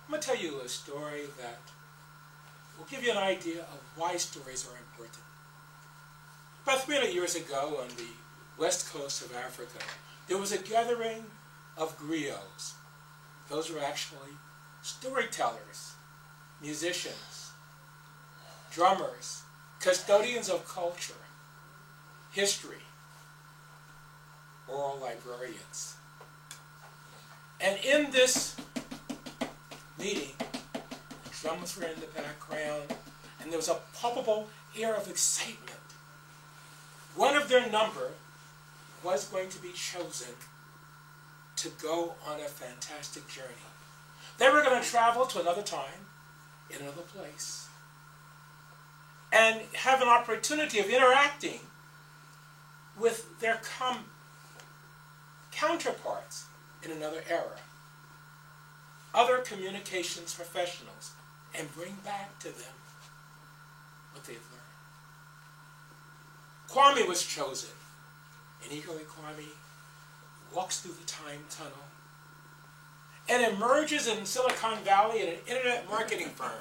I'm going to tell you a story that will give you an idea of why stories are important. About 300 years ago on the west coast of Africa, there was a gathering of griots. Those were actually storytellers, musicians, drummers, custodians of culture, history, oral librarians. And in this meeting, the drums were in the background, and there was a palpable air of excitement. One of their number was going to be chosen to go on a fantastic journey. They were going to travel to another time, in another place, and have an opportunity of interacting with their counterparts in another era, other communications professionals, and bring back to them what they've learned. Kwame was chosen, and eagerly Kwame walks through the time tunnel and emerges in Silicon Valley at an internet marketing firm.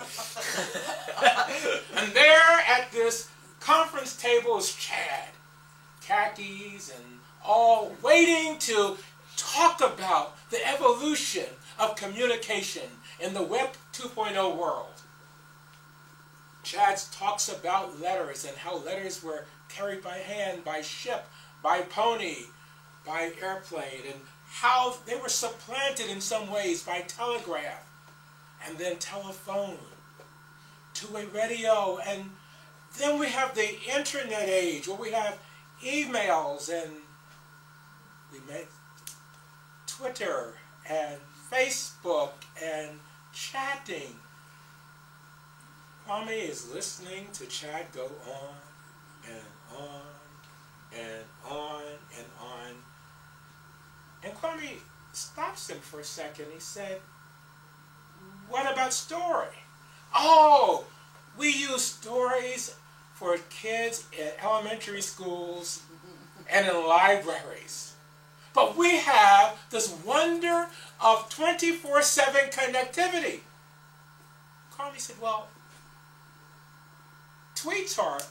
And there at this conference table is Chad, khakis and all, waiting to talk about the evolution of communication in the Web 2.0 world. Chad talks about letters and how letters were carried by hand, by ship, by pony, by airplane, and how they were supplanted in some ways by telegraph, and then telephone, two-way radio, and then we have the internet age, where we have emails, and we make Twitter, and Facebook, and chatting. Kwame is listening to Chad go on, and on, and on, and on. And Kwame stops him for a second. He said, "What about story?" "Oh, we use stories for kids in elementary schools and in libraries. But we have this wonder of 24/7 connectivity." Kwame said, "Well, tweets are,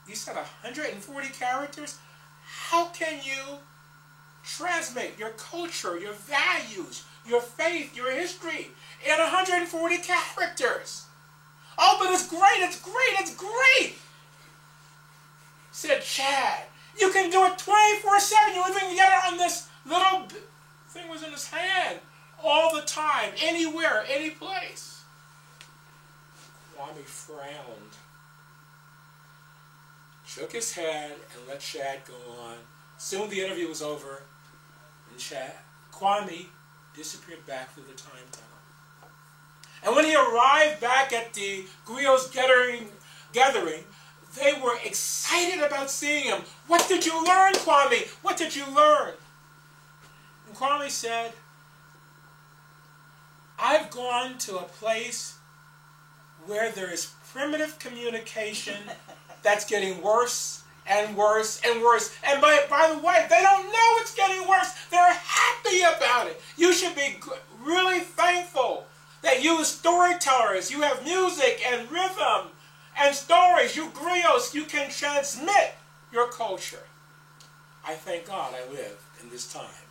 you said 140 characters? How can you transmit your culture, your values, your faith, your history in 140 characters?" "Oh, but it's great, it's great, it's great," said Chad. "You can do it 24/7. You even get it on this little thing was in his hand all the time, anywhere, any place." Kwame frowned, shook his head, and let Chad go on. Soon the interview was over, and Kwame disappeared back through the time tunnel. And when he arrived back at the griots gathering, they were excited about seeing him. "What did you learn, Kwame? What did you learn?" And Kwame said, "I've gone to a place where there is primitive communication that's getting worse and worse and worse. And by the way, they don't know it's getting worse. They're happy about it. You should be really thankful that you storytellers, you have music and rhythm and stories, you griots, you can transmit your culture. I thank God I live in this time."